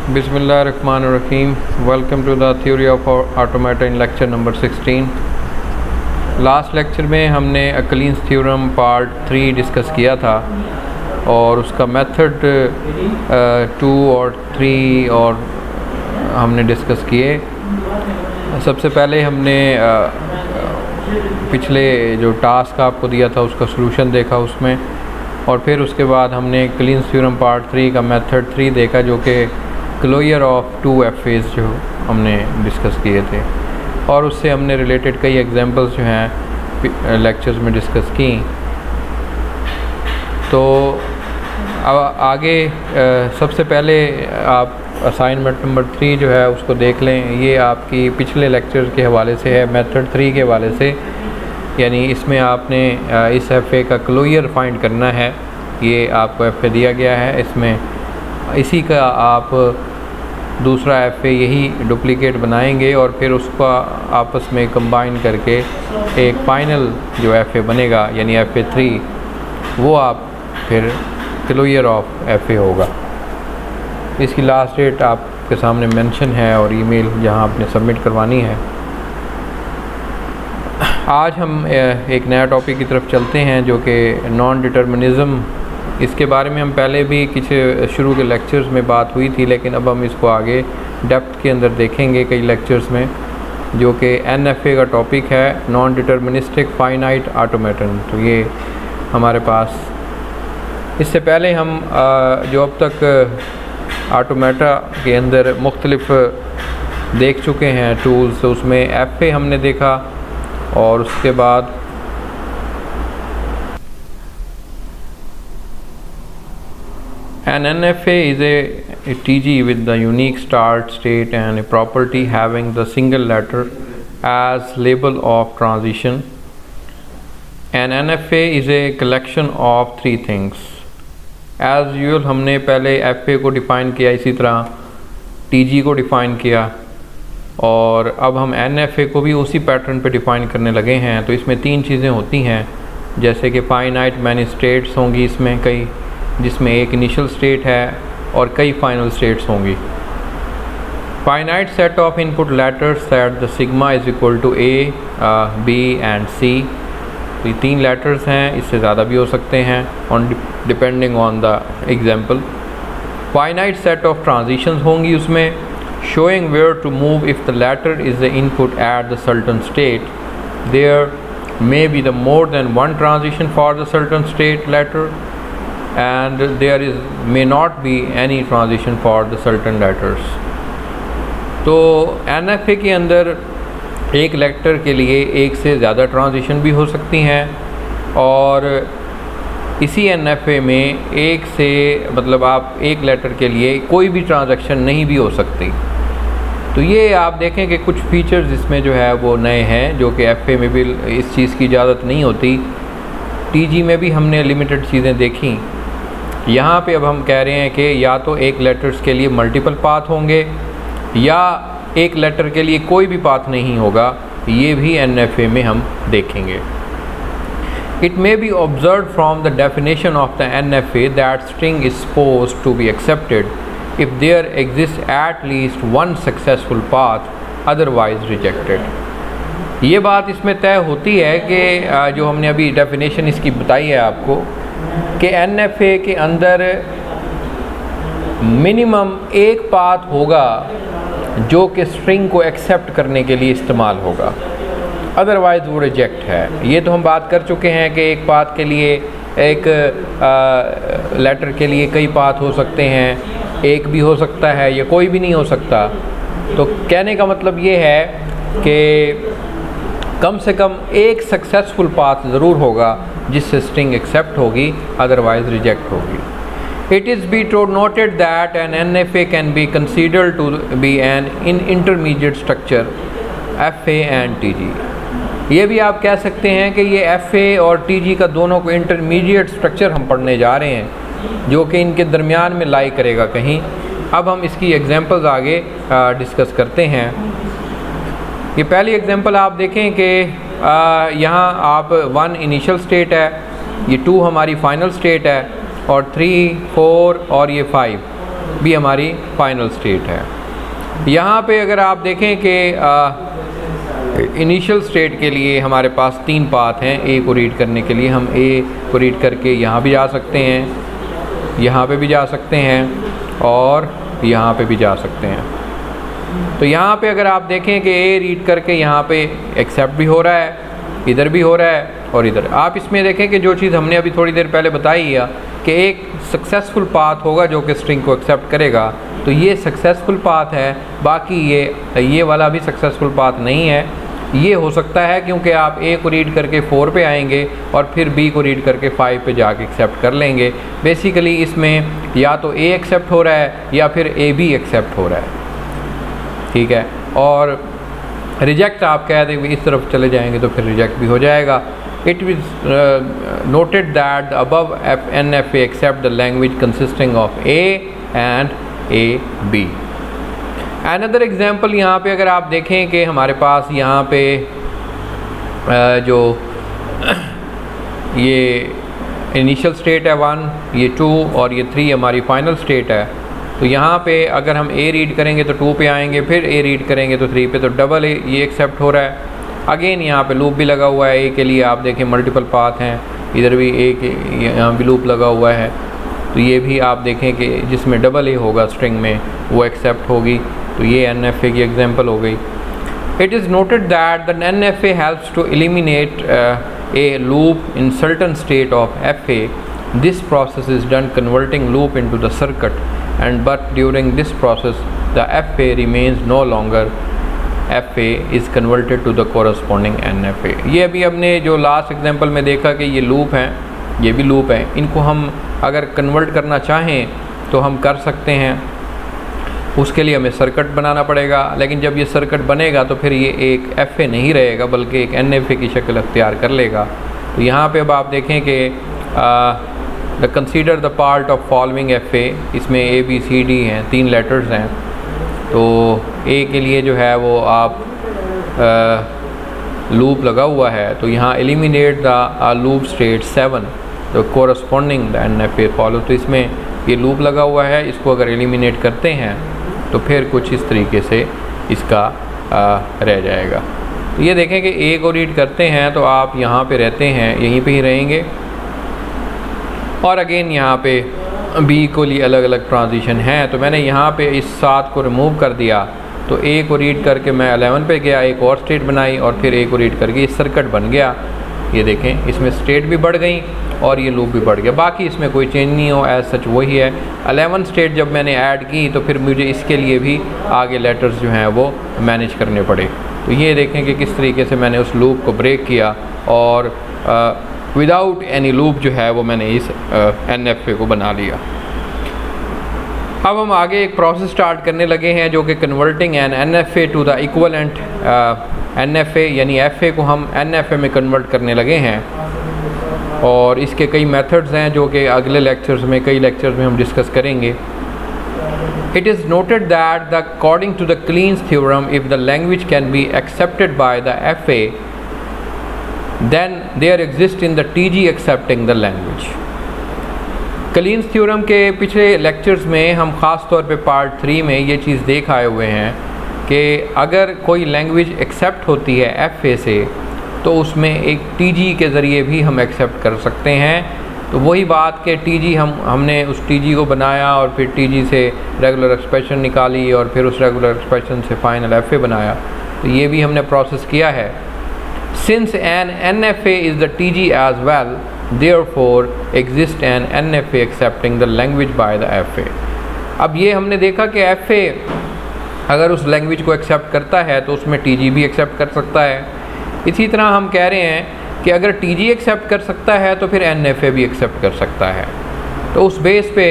बिस्मिल्लाहिर्रहमानिर्रहीम। Welcome to the theory of automata in lecture number 16। Last lecture में हमने अकलींस theorem part 3 discuss किया था और उसका मेथड 2 और 3 और हमने डिस्कस किए। सबसे पहले हमने पिछले जो टास्क आपको दिया था उसका सलूशन देखा उसमें, और फिर उसके बाद हमने अकलींस थ्योरम पार्ट 3 का मेथड 3 देखा जो कि क्लोजर ऑफ 2 FAs जो हमने डिस्कस किए थे, और उससे हमने रिलेटेड कई एग्जांपल्स जो हैं लेक्चर्स में डिस्कस की। तो अब आगे सबसे पहले आप असाइनमेंट नंबर 3 जो है उसको देख लें। ये आपकी पिछले लेक्चर के हवाले से है, मेथड 3 के हवाले से, यानी इसमें आपने इस FA का क्लोजर फाइंड करना है। ये आपको FA दिया गया है, इसमें इसी का आप दूसरा FA यही डुप्लीकेट बनाएंगे और फिर उसका आपस में कंबाइन करके एक फ़ाइनल जो FA बनेगा यानी FA 3, वो आप फिर क्लोजर ऑफ FA होगा। इसकी लास्ट डेट आपके सामने मेंशन है और ईमेल जहां आपने सबमिट करवानी है। आज हम एक नया टॉपिक की तरफ चलते हैं जो कि नॉन डिटर्मिनिज़म। इसके बारे में हम पहले भी कुछ शुरू के लेक्चर्स में बात हुई थी, लेकिन अब हम इसको आगे डेप्थ के अंदर देखेंगे कई लेक्चर्स में, जो कि NFA का टॉपिक है, नॉन डिटर्मिनिस्टिक फाइनाइट ऑटोमेटन। तो ये हमारे पास, इससे पहले हम जो अब तक ऑटोमेटा के अंदर मुख्तलिफ देख चुके हैं टूल्स, तो उसमें FA हमने देखा और उसके बाद an NFA is a TG with the unique start state and a property having the single letter as label of transition. An NFA is a collection of 3 things. As usual हमने पहले FA को define किया, इसी तरह TG को define किया, और अब हम NFA को भी उसी पैटर्न पे डिफ़ाइन करने लगे हैं। तो इसमें 3 चीज़ें होती हैं, जैसे कि फाइनाइट मैनी स्टेट्स होंगी इसमें कई, जिसमें एक इनिशियल स्टेट है और कई फाइनल स्टेट्स होंगी। Finite set of input letters that the sigma is equal to A, B and C। तो ये 3 लेटर्स हैं, इससे ज़्यादा भी हो सकते हैं on depending on the example. Finite set of transitions होंगी उसमें, showing where to move if the letter is the input at the certain state. There may be the more than one transition for the certain state letter and there may not be any transition for the certain letters। तो NFA के अंदर एक letter के लिए एक से ज़्यादा transition भी हो सकती हैं, और इसी NFA में एक से मतलब आप एक लेटर के लिए कोई भी ट्रांजैक्शन नहीं भी हो सकती। तो ये आप देखें कि कुछ फीचर्स इसमें जो है वो नए हैं, जो कि FA में भी इस चीज़ की इजाज़त नहीं होती। TG में भी हमने लिमिटेड चीज़ें देखी। यहाँ पे अब हम कह रहे हैं कि या तो एक लेटर्स के लिए मल्टीपल पाथ होंगे या एक लेटर के लिए कोई भी पाथ नहीं होगा। ये भी NFA में हम देखेंगे। It may be observed from the definition of the NFA that string is supposed to be accepted if there exist at least one successful path, otherwise rejected. ये बात इसमें तय होती है कि जो हमने अभी डेफिनेशन इसकी बताई है आपको, कि NFA के अंदर मिनिमम एक पाथ होगा जो कि स्ट्रिंग को एक्सेप्ट करने के लिए इस्तेमाल होगा, अदरवाइज़ वो रिजेक्ट है। ये तो हम बात कर चुके हैं कि एक पाथ के लिए, एक लेटर के लिए कई पाथ हो सकते हैं, एक भी हो सकता है या कोई भी नहीं हो सकता। तो कहने का मतलब ये है कि कम से कम एक सक्सेसफुल पाथ ज़रूर होगा जिससे स्ट्रिंग एक्सेप्ट होगी, अदरवाइज रिजेक्ट होगी। It is be noted that an NFA can be considered to be an intermediate structure FA एंड TG। ये भी आप कह सकते हैं कि ये FA और TG का दोनों को इंटरमीडिएट स्ट्रक्चर हम पढ़ने जा रहे हैं, जो कि इनके दरमियान में लाई करेगा कहीं। अब हम इसकी एग्जांपल्स आगे डिस्कस करते हैं। ये पहली एग्जांपल आप देखें कि यहाँ आप 1 इनिशियल स्टेट है, ये 2 हमारी फाइनल स्टेट है, और 3, 4 और ये 5 बी हमारी फाइनल स्टेट है। यहाँ पे अगर आप देखें कि इनिशियल स्टेट के लिए हमारे पास 3 पाथ हैं। ए को रीड करने के लिए हम ए को रीड करके यहाँ भी जा सकते हैं, यहाँ पे भी जा सकते हैं और यहाँ पे भी जा सकते हैं। तो यहाँ पे अगर आप देखें कि ए रीड करके यहाँ पे एक्सेप्ट भी हो रहा है, इधर भी हो रहा है और इधर। आप इसमें देखें कि जो चीज़ हमने अभी थोड़ी देर पहले बताई है कि एक सक्सेसफुल पाथ होगा जो कि स्ट्रिंग को एक्सेप्ट करेगा, तो ये सक्सेसफुल पाथ है। बाकी ये वाला भी सक्सेसफुल पाथ नहीं है। ये हो सकता है क्योंकि आप ए को रीड करके 4 पे आएंगे और फिर बी को रीड करके 5 पे जाके एक्सेप्ट कर लेंगे। बेसिकली इसमें या तो ए एक्सेप्ट हो रहा है या फिर ए बी एक्सेप्ट हो रहा है, ठीक है। और रिजेक्ट आप कह दें इस तरफ चले जाएंगे तो फिर रिजेक्ट भी हो जाएगा। It is noted that above NFA accept the language consisting of A and A B. Another example यहाँ पे अगर आप देखें कि हमारे पास यहाँ पे जो ये इनिशियल स्टेट है 1, ये 2 और ये 3 हमारी फाइनल स्टेट है। तो यहाँ पे अगर हम ए रीड करेंगे तो 2 पे आएंगे, फिर ए रीड करेंगे तो 3 पे, तो डबल ए ये एक्सेप्ट हो रहा है। अगेन यहाँ पे लूप भी लगा हुआ है ए के लिए। आप देखें मल्टीपल पाथ हैं, इधर भी ए के यहाँ भी लूप लगा हुआ है। तो ये भी आप देखें कि जिसमें डबल ए होगा स्ट्रिंग में वो एक्सेप्ट होगी। तो ये NFA की एग्जांपल हो गई। It is noted that the NFA helps to eliminate a loop in certain state of FA. This process is done converting loop into the circuit, and but during this process the FA remains no longer FA is converted to the corresponding NFA. ये अभी हमने जो last example में देखा कि ये loop हैं, ये भी लूप हैं। इनको हम अगर कन्वर्ट करना चाहें तो हम कर सकते हैं। उसके लिए हमें सर्किट बनाना पड़ेगा, लेकिन जब ये सर्किट बनेगा तो फिर ये एक FA नहीं रहेगा बल्कि एक NFA की शक्ल अख्तियार कर लेगा। तो यहाँ पे अब आप देखें कि the consider the part of following FA, इसमें ABCD हैं, 3 लेटर्स हैं। तो ए के लिए जो है वो आप लूप लगा हुआ है, तो यहाँ एलिमिनेट द लूप स्टेट 7 तो कोरस्पॉन्डिंग द NFA फॉलो। तो इसमें ये लूप लगा हुआ है, इसको अगर एलिमिनेट करते हैं तो फिर कुछ इस तरीके से इसका रह जाएगा। तो ये देखें कि ए को रीड करते हैं तो आप यहाँ पे रहते हैं, यहीं पे ही रहेंगे। और अगेन यहाँ पे बी को लिए अलग अलग ट्रांजिशन हैं। तो मैंने यहाँ पे इस 7 को रिमूव कर दिया, तो ए को रीड करके मैं 11 पे गया, एक और स्टेट बनाई और फिर ए को रीड करके ये सर्किट बन गया। ये देखें इसमें स्टेट भी बढ़ गई और ये लूप भी बढ़ गया। बाकी इसमें कोई चेंज नहीं हो, एज सच वही है। 11 स्टेट जब मैंने ऐड की तो फिर मुझे इसके लिए भी आगे लेटर्स जो हैं वो मैनेज करने पड़े। तो ये देखें कि किस तरीके से मैंने उस लूप को ब्रेक किया और विदाउट एनी लूप जो है वो मैंने इस NFA को बना लिया। अब हम आगे एक प्रोसेस स्टार्ट करने लगे हैं जो कि converting an NFA to the equivalent NFA, यानी FA को हम NFA में कन्वर्ट करने लगे हैं। और इसके कई मेथड्स हैं जो कि अगले लेक्चर्स में, कई लेक्चर्स में हम डिस्कस करेंगे। It is noted that according to the Kleen's theorem, if the language can be accepted by the FA, then there exists in the TG accepting the language. Cleans theorem के पिछले lectures में हम ख़ास तौर पे part 3 में ये चीज़ देख आए हुए हैं कि अगर कोई लैंग्वेज एक्सेप्ट होती है FA से तो उसमें एक TG के ज़रिए भी हम एक्सेप्ट कर सकते हैं। तो वही बात कि TG हमने उस TG को बनाया और फिर TG से रेगुलर एक्सप्रेशन निकाली और फिर उस रेगुलर एक्सप्रेशन से फाइनल FA बनाया। तो ये भी हमने प्रोसेस किया है। Since an NFA is the TG as well, therefore exists an NFA accepting the language by the FA. अब ये हमने देखा कि FA अगर उस लैंग्वेज को एक्सेप्ट करता है तो उसमें TG भी एक्सेप्ट कर सकता है। इसी तरह हम कह रहे हैं कि अगर TG एक्सेप्ट कर सकता है तो फिर NFA भी एक्सेप्ट कर सकता है। तो उस बेस पे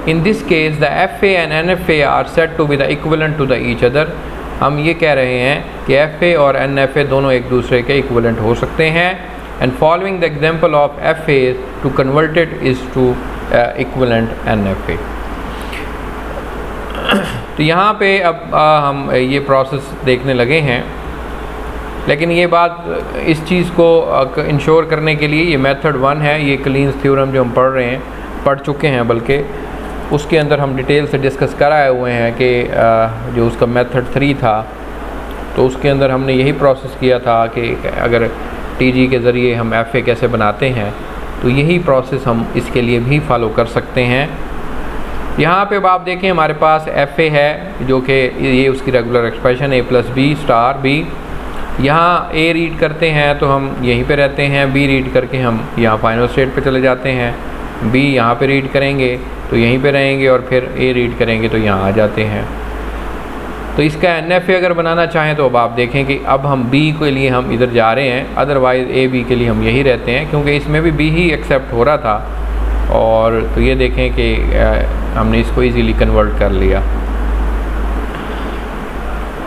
in this case the FA and NFA are set to be the equivalent to the each other. हम ये कह रहे हैं कि FA और NFA दोनों एक दूसरे के इक्विवेलेंट हो सकते हैं। And following the example of FA to convert it is to equivalent NFA। तो यहाँ पे अब हम ये प्रोसेस देखने लगे हैं, लेकिन ये बात इस चीज़ को इंश्योर करने के लिए ये मेथड 1 है, ये क्लीन्स थ्योरम जो हम पढ़ चुके हैं बल्कि उसके अंदर हम डिटेल से डिस्कस कराए हुए हैं कि जो उसका मेथड 3 था, तो उसके अंदर हमने यही प्रोसेस किया था कि अगर टीजी के ज़रिए हम एफ़ए कैसे बनाते हैं, तो यही प्रोसेस हम इसके लिए भी फॉलो कर सकते हैं। यहाँ पे अब आप देखें हमारे पास एफ़ए है जो कि ये उसकी regular expression a + b star b। यहाँ a रीड करते हैं तो हम यहीं पे रहते हैं, b रीड करके हम यहाँ फाइनल स्टेट पे चले जाते हैं, b यहाँ पे रीड करेंगे तो यहीं पे रहेंगे और फिर a रीड करेंगे तो यहाँ आ जाते हैं। तो इसका NFA अगर बनाना चाहें तो अब आप देखें कि अब हम B के लिए हम इधर जा रहे हैं, अदरवाइज़ AB के लिए हम यही रहते हैं, क्योंकि इसमें भी B ही एक्सेप्ट हो रहा था। और तो ये देखें कि हमने इसको इजीली कन्वर्ट कर लिया।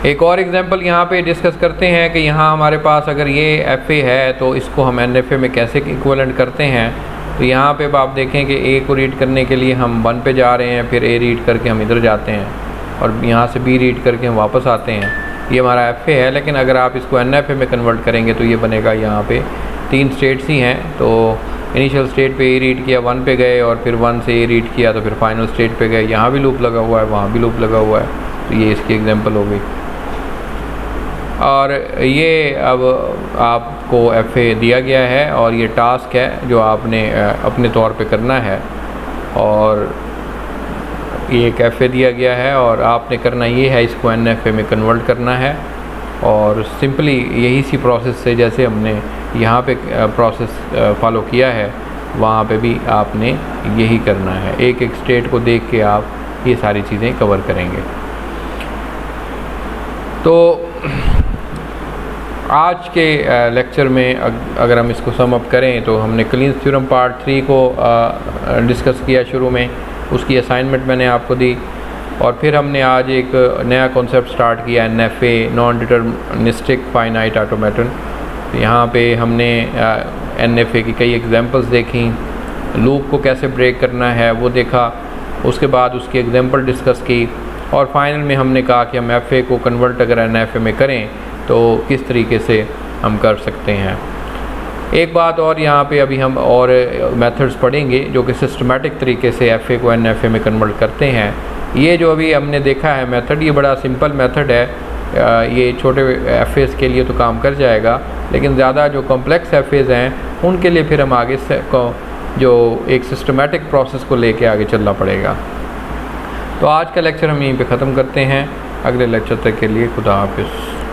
एक और एग्जांपल यहाँ पे डिस्कस करते हैं कि यहाँ हमारे पास अगर ये FA है तो इसको हम NFA में कैसे इक्विवेलेंट करते हैं। तो यहाँ पे अब आप देखें कि A को रीड करने के लिए हम 1 पे जा रहे हैं, फिर A रीड करके हम इधर जाते हैं और यहाँ से B रीड करके हम वापस आते हैं। ये हमारा FA है, लेकिन अगर आप इसको NFA में कन्वर्ट करेंगे तो ये बनेगा, यहाँ पे 3 स्टेट्स ही हैं। तो इनिशियल स्टेट पे A रीड किया, 1 पे गए और फिर 1 से A रीड किया तो फिर फाइनल स्टेट पे गए। यहाँ भी लूप लगा हुआ है, वहाँ भी लूप लगा हुआ है। तो ये इसकी एग्जांपल हो गई। और ये अब आपको FA दिया गया है और ये टास्क है जो आपने अपने तौर पे करना है। और ये एक FA दिया गया है और आपने करना ये है, इसको NFA में कन्वर्ट करना है। और सिंपली यही सी प्रोसेस से जैसे हमने यहाँ पे प्रोसेस फॉलो किया है, वहाँ पे भी आपने यही करना है। एक एक स्टेट को देख के आप ये सारी चीज़ें कवर करेंगे। तो आज के लेक्चर में अगर हम इसको सम अप करें तो हमने क्लीन्स थ्योरम पार्ट 3 को डिस्कस किया शुरू में, उसकी असाइनमेंट मैंने आपको दी। और फिर हमने आज एक नया कॉन्सेप्ट स्टार्ट किया NFA, non deterministic finite automaton. यहाँ पे हमने NFA की कई एग्जांपल्स देखी, लूप को कैसे ब्रेक करना है वो देखा, उसके बाद उसकी एग्जांपल डिस्कस की और फाइनल में हमने कहा कि हम FA को कन्वर्ट अगर NFA में करें तो किस तरीके से हम कर सकते हैं। एक बात और, यहाँ पे अभी हम और मेथड्स पढ़ेंगे जो कि सिस्टमेटिक तरीके से FA को NFA में कन्वर्ट करते हैं। ये जो अभी हमने देखा है मेथड, ये बड़ा सिंपल मेथड है। ये छोटे FAs के लिए तो काम कर जाएगा, लेकिन ज़्यादा जो कॉम्प्लेक्स FAs हैं उनके लिए फिर हम आगे से जो एक सिस्टमेटिक प्रोसेस को लेके आगे चलना पड़ेगा। तो आज का लेक्चर हम यहीं पे ख़त्म करते हैं। अगले लेक्चर तक के लिए खुदा हाफिज़।